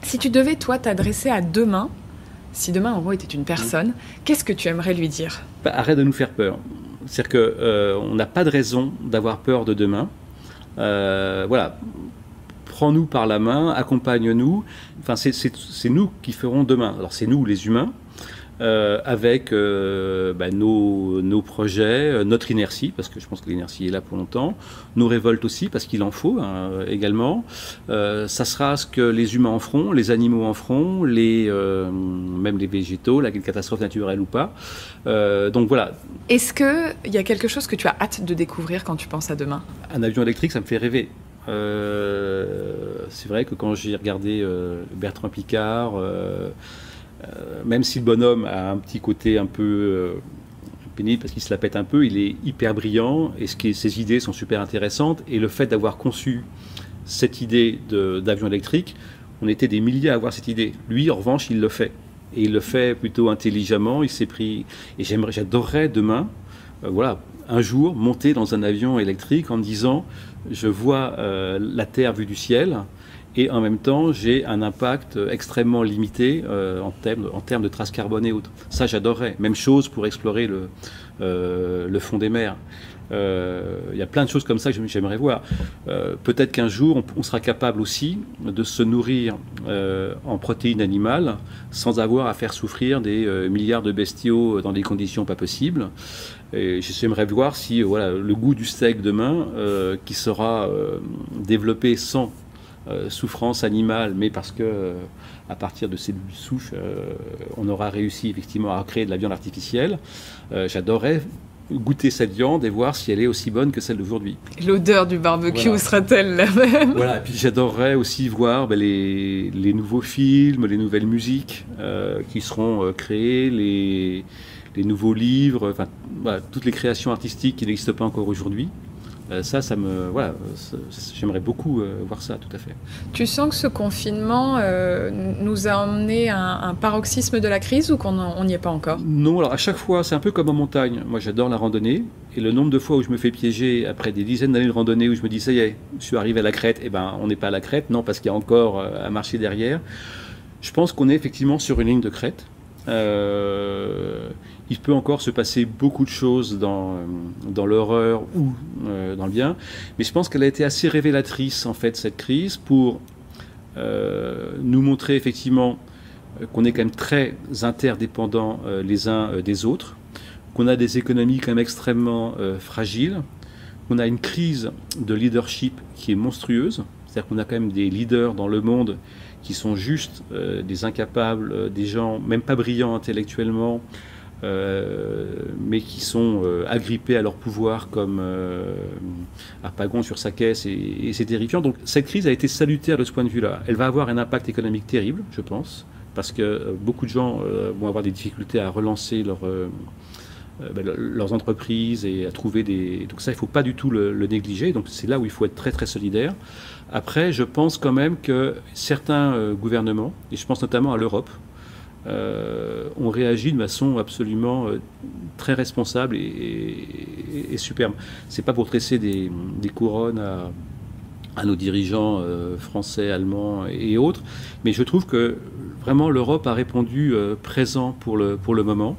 si tu devais, toi, t'adresser à demain, si demain, en gros, était une personne, qu'est-ce que tu aimerais lui dire? Arrête de nous faire peur. C'est-à-dire qu'on n'a pas de raison d'avoir peur de demain. Prends-nous par la main, accompagne-nous. Enfin, c'est nous qui ferons demain. Alors, c'est nous, les humains, avec nos projets, notre inertie, parce que je pense que l'inertie est là pour longtemps, nos révoltes aussi, parce qu'il en faut également. Ça sera ce que les humains en feront, les animaux en feront, même les végétaux, la catastrophe naturelle ou pas. Donc voilà. Est-ce qu'il y a quelque chose que tu as hâte de découvrir quand tu penses à demain? Un avion électrique, ça me fait rêver. C'est vrai que quand j'ai regardé Bertrand Piccard, même si le bonhomme a un petit côté un peu pénible parce qu'il se la pète un peu, il est hyper brillant et ses idées sont super intéressantes. Et le fait d'avoir conçu cette idée d'avion électrique, on était des milliers à avoir cette idée. Lui, en revanche, il le fait. Et il le fait plutôt intelligemment. Il s'est pris. Et j'adorerais demain, un jour, monter dans un avion électrique en me disant je vois la Terre vue du ciel. Et en même temps, j'ai un impact extrêmement limité en termes de traces carbone et autres. Ça, j'adorerais. Même chose pour explorer le fond des mers. Il y a plein de choses comme ça que j'aimerais voir. Peut-être qu'un jour, on sera capable aussi de se nourrir en protéines animales sans avoir à faire souffrir des milliards de bestiaux dans des conditions pas possibles. Et j'aimerais voir si le goût du steak demain, qui sera développé sans souffrance animale, mais parce que à partir de ces souches, on aura réussi effectivement à créer de la viande artificielle. J'adorerais goûter cette viande et voir si elle est aussi bonne que celle d'aujourd'hui. L'odeur du barbecue sera-t-elle la même? Voilà, et puis j'adorerais aussi voir les nouveaux films, les nouvelles musiques qui seront créées, les nouveaux livres, toutes les créations artistiques qui n'existent pas encore aujourd'hui. Voilà, j'aimerais beaucoup voir ça, tout à fait. Tu sens que ce confinement nous a emmené à un paroxysme de la crise ou qu'on n'y est pas encore? Non, alors à chaque fois, c'est un peu comme en montagne. Moi, j'adore la randonnée. Et le nombre de fois où je me fais piéger après des dizaines d'années de randonnée, où je me dis, ça y est, je suis arrivé à la crête, eh ben, on n'est pas à la crête. Non, parce qu'il y a encore à marcher derrière. Je pense qu'on est effectivement sur une ligne de crête. Il peut encore se passer beaucoup de choses dans l'horreur ou dans le bien, mais je pense qu'elle a été assez révélatrice en fait cette crise pour nous montrer effectivement qu'on est quand même très interdépendants les uns des autres, qu'on a des économies quand même extrêmement fragiles, qu'on a une crise de leadership qui est monstrueuse, c'est-à-dire qu'on a quand même des leaders dans le monde qui sont juste des incapables, des gens même pas brillants intellectuellement, mais qui sont agrippés à leur pouvoir comme Harpagon sur sa caisse, et c'est terrifiant. Donc cette crise a été salutaire de ce point de vue-là. Elle va avoir un impact économique terrible, je pense, parce que beaucoup de gens vont avoir des difficultés à relancer leurs entreprises et à trouver des... Donc ça, il ne faut pas du tout le négliger. Donc c'est là où il faut être très très solidaire. Après, je pense quand même que certains gouvernements, et je pense notamment à l'Europe, ont réagi de façon absolument très responsable et superbe. C'est pas pour tresser des couronnes à nos dirigeants français, allemands et autres, mais je trouve que vraiment l'Europe a répondu présent pour le moment,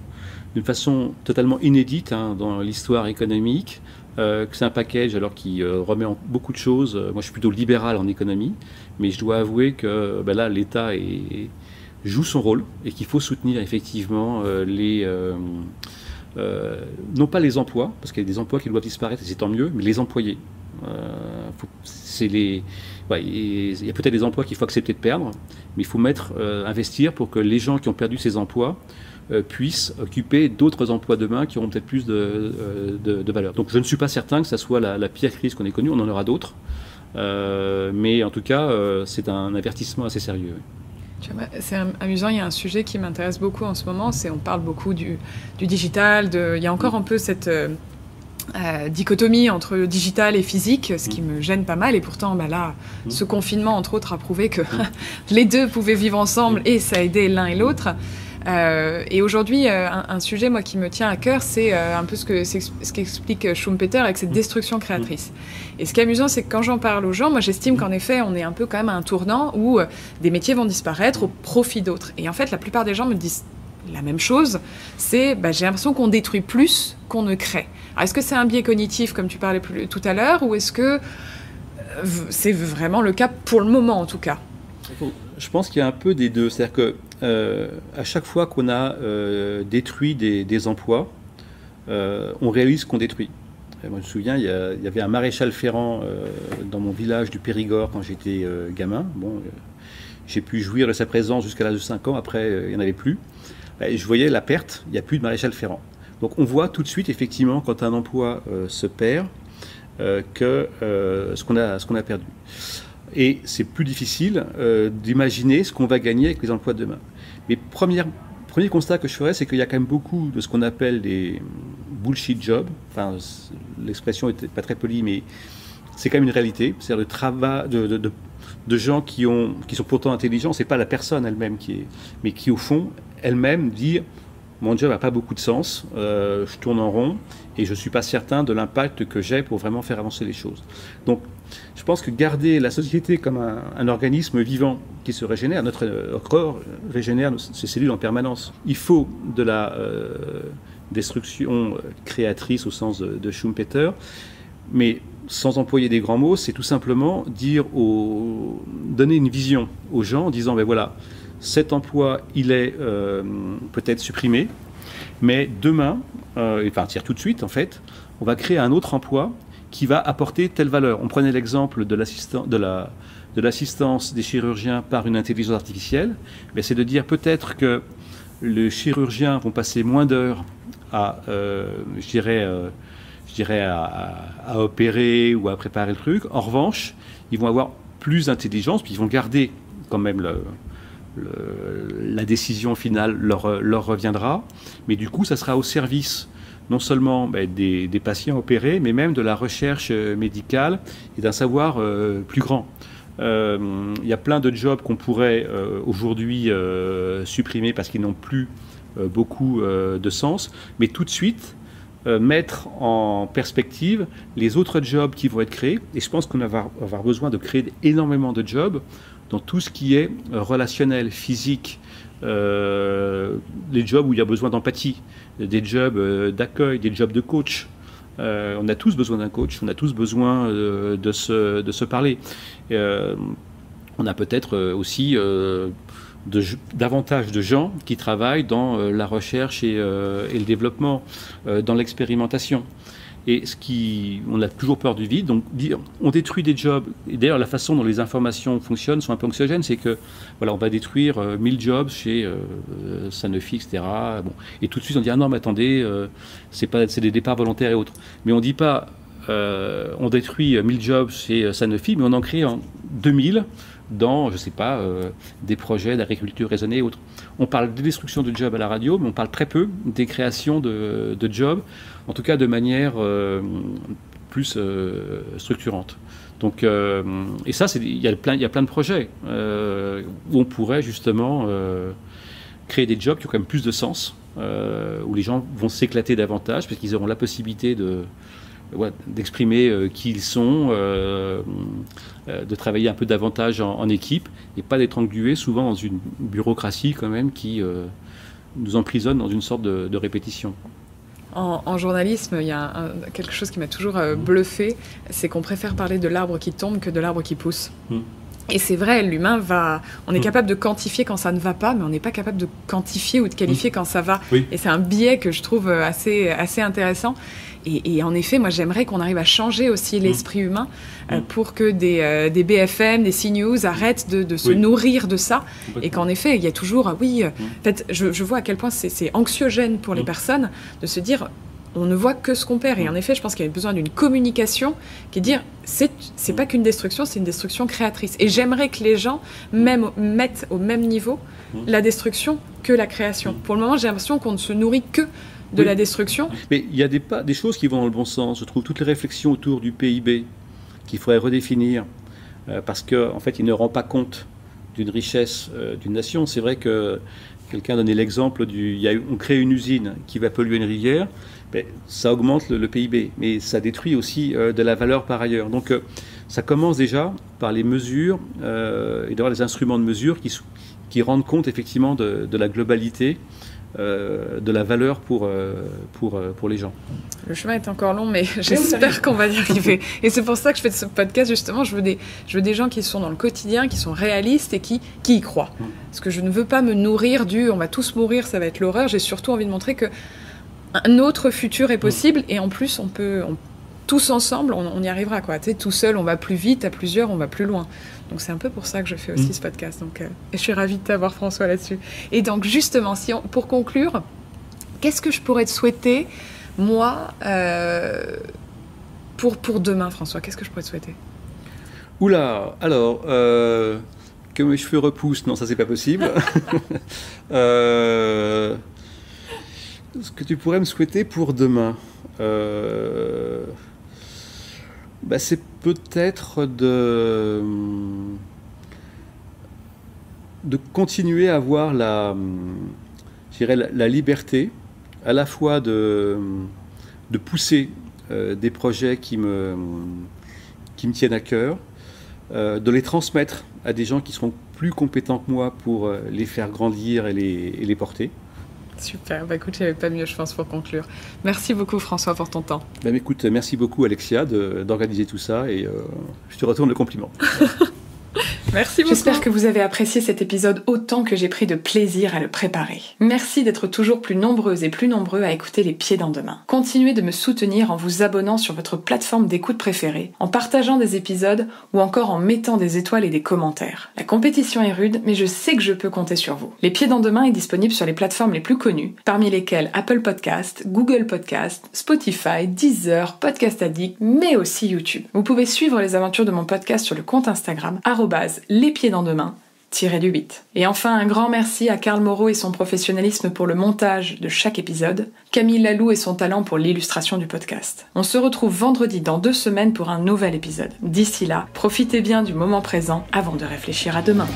d'une façon totalement inédite dans l'histoire économique. Que c'est un package alors qui remet en beaucoup de choses. Moi, je suis plutôt libéral en économie, mais je dois avouer que là, l'État joue son rôle et qu'il faut soutenir effectivement non pas les emplois, parce qu'il y a des emplois qui doivent disparaître et c'est tant mieux, mais les employés. Il y a peut-être des emplois qu'il faut accepter de perdre, mais il faut investir pour que les gens qui ont perdu ces emplois puissent occuper d'autres emplois demain qui auront peut-être plus de valeur. Donc je ne suis pas certain que ça soit la pire crise qu'on ait connue, on en aura d'autres, mais en tout cas c'est un avertissement assez sérieux. C'est amusant, il y a un sujet qui m'intéresse beaucoup en ce moment, on parle beaucoup du digital, il y a encore un peu cette dichotomie entre le digital et physique, ce qui me gêne pas mal, et pourtant ce confinement entre autres a prouvé que les deux pouvaient vivre ensemble et ça a aidé l'un et l'autre. Et aujourd'hui, un sujet moi qui me tient à cœur, c'est un peu ce qu'explique Schumpeter avec cette destruction créatrice. Et ce qui est amusant, c'est que quand j'en parle aux gens, moi j'estime qu'en effet, on est un peu quand même à un tournant où des métiers vont disparaître au profit d'autres. Et en fait, la plupart des gens me disent la même chose, c'est j'ai l'impression qu'on détruit plus qu'on ne crée. Alors, est-ce que c'est un biais cognitif, comme tu parlais tout à l'heure, ou est-ce que c'est vraiment le cas pour le moment en tout cas? Je pense qu'il y a un peu des deux. C'est-à-dire que à chaque fois qu'on a détruit des emplois, on réalise qu'on détruit. Moi, je me souviens, il y avait un maréchal ferrant dans mon village du Périgord quand j'étais gamin. J'ai pu jouir de sa présence jusqu'à l'âge de 5 ans. Après, il n'y en avait plus. Et je voyais la perte. Il n'y a plus de maréchal ferrant. Donc, on voit tout de suite, effectivement, quand un emploi se perd, ce qu'on a perdu. Et c'est plus difficile d'imaginer ce qu'on va gagner avec les emplois de demain. Mais premier constat que je ferais, c'est qu'il y a quand même beaucoup de ce qu'on appelle des bullshit jobs. Enfin, l'expression n'était pas très polie, mais c'est quand même une réalité. C'est-à-dire le travail de gens qui sont pourtant intelligents. C'est pas la personne elle-même mais qui au fond elle-même dit mon job n'a pas beaucoup de sens, je tourne en rond et je ne suis pas certain de l'impact que j'ai pour vraiment faire avancer les choses. Donc je pense que garder la société comme un organisme vivant qui se régénère, notre corps régénère ses cellules en permanence. Il faut de la destruction créatrice au sens de Schumpeter, mais sans employer des grands mots, c'est tout simplement donner une vision aux gens en disant voilà, cet emploi, il est peut-être supprimé, mais demain, c'est-à-dire tout de suite en fait, on va créer un autre emploi qui va apporter telle valeur. On prenait l'exemple de l'assistance des chirurgiens par une intelligence artificielle, mais c'est de dire peut-être que les chirurgiens vont passer moins d'heures à opérer ou à préparer le truc. En revanche, ils vont avoir plus d'intelligence, puis ils vont garder quand même la décision finale leur reviendra, mais du coup, ça sera au service non seulement des patients opérés, mais même de la recherche médicale et d'un savoir plus grand. Il y a plein de jobs qu'on pourrait aujourd'hui supprimer parce qu'ils n'ont plus beaucoup de sens, mais tout de suite mettre en perspective les autres jobs qui vont être créés. Et je pense qu'on va avoir besoin de créer énormément de jobs dans tout ce qui est relationnel, physique, les jobs où il y a besoin d'empathie, des jobs d'accueil, des jobs de coach. On a tous besoin d'un coach, on a tous besoin de se parler. On a peut-être aussi davantage de gens qui travaillent dans la recherche et le développement, dans l'expérimentation. Et on a toujours peur du vide, donc on détruit des jobs. Et d'ailleurs, la façon dont les informations fonctionnent sont un peu anxiogènes, c'est que voilà, on va détruire 1000 jobs chez Sanofi, etc. Bon. Et tout de suite, on dit ah non, mais attendez, c'est des départs volontaires et autres. Mais on ne dit pas on détruit 1000 jobs chez Sanofi, mais on en crée 2000 dans, je ne sais pas, des projets d'agriculture raisonnée et autres. On parle de destruction de jobs à la radio, mais on parle très peu des créations de jobs, en tout cas de manière plus structurante. Donc, et ça, il y a plein de projets où on pourrait justement créer des jobs qui ont quand même plus de sens, où les gens vont s'éclater davantage, parce qu'ils auront la possibilité d'exprimer qui ils sont, de travailler un peu davantage en équipe, et pas d'être englués souvent dans une bureaucratie quand même qui nous emprisonne dans une sorte de répétition. En journalisme, il y a quelque chose qui m'a toujours bluffé, c'est qu'on préfère parler de l'arbre qui tombe que de l'arbre qui pousse. Et c'est vrai, l'humain on est capable de quantifier quand ça ne va pas, mais on n'est pas capable de quantifier ou de qualifier quand ça va. Oui. Et c'est un biais que je trouve assez intéressant. Et en effet, moi, j'aimerais qu'on arrive à changer aussi l'esprit humain pour que des BFM, des CNews arrêtent de se nourrir de ça. Et qu'en effet, il y a toujours, en fait, je vois à quel point c'est anxiogène pour les personnes de se dire, on ne voit que ce qu'on perd. Et en effet, je pense qu'il y a besoin d'une communication qui est dire, c'est pas qu'une destruction, c'est une destruction créatrice. Et j'aimerais que les gens mettent au même niveau la destruction que la création. Pour le moment, j'ai l'impression qu'on ne se nourrit que de la destruction. Mais il y a des choses qui vont dans le bon sens. Je trouve toutes les réflexions autour du PIB qu'il faudrait redéfinir parce qu'en fait, il ne rend pas compte d'une richesse d'une nation. C'est vrai que quelqu'un donnait l'exemple on crée une usine qui va polluer une rivière, mais ça augmente le PIB, mais ça détruit aussi de la valeur par ailleurs. Donc ça commence déjà par les mesures et d'avoir des instruments de mesure qui rendent compte effectivement de la globalité de la valeur pour les gens. Le chemin est encore long, mais j'espère qu'on va y arriver. Et c'est pour ça que je fais ce podcast, justement. Je veux des gens qui sont dans le quotidien, qui sont réalistes et qui y croient. Parce que je ne veux pas me nourrir on va tous mourir, ça va être l'horreur. J'ai surtout envie de montrer qu'un autre futur est possible et en plus, tous ensemble, on y arrivera, quoi. Tu sais, tout seul, on va plus vite, à plusieurs, on va plus loin. Donc c'est un peu pour ça que je fais aussi ce podcast. Donc, et je suis ravie de t'avoir, François, là-dessus. Et donc justement, pour conclure, qu'est-ce que je pourrais te souhaiter, moi, pour demain, François? Qu'est-ce que je pourrais te souhaiter? Oula, alors, que mes cheveux repoussent, non, ça c'est pas possible. Ce que tu pourrais me souhaiter pour demain, c'est peut-être de continuer à avoir la liberté, à la fois de pousser des projets qui me tiennent à cœur, de les transmettre à des gens qui seront plus compétents que moi pour les faire grandir et les porter. Super, écoute, j'avais pas mieux, je pense, pour conclure. Merci beaucoup, François, pour ton temps. Écoute, merci beaucoup, Alexia, d'organiser tout ça et je te retourne le compliment. Merci beaucoup. J'espère que vous avez apprécié cet épisode autant que j'ai pris de plaisir à le préparer. Merci d'être toujours plus nombreuses et plus nombreux à écouter Les Pieds dans Demain. Continuez de me soutenir en vous abonnant sur votre plateforme d'écoute préférée, en partageant des épisodes ou encore en mettant des étoiles et des commentaires. La compétition est rude, mais je sais que je peux compter sur vous. Les Pieds dans Demain est disponible sur les plateformes les plus connues, parmi lesquelles Apple Podcast, Google Podcast, Spotify, Deezer, Podcast Addict, mais aussi YouTube. Vous pouvez suivre les aventures de mon podcast sur le compte Instagram @lespieddantsdemain 8. Et enfin, un grand merci à Karl Moreau et son professionnalisme pour le montage de chaque épisode, Camille Lalou et son talent pour l'illustration du podcast. On se retrouve vendredi dans 2 semaines pour un nouvel épisode. D'ici là, profitez bien du moment présent avant de réfléchir à demain.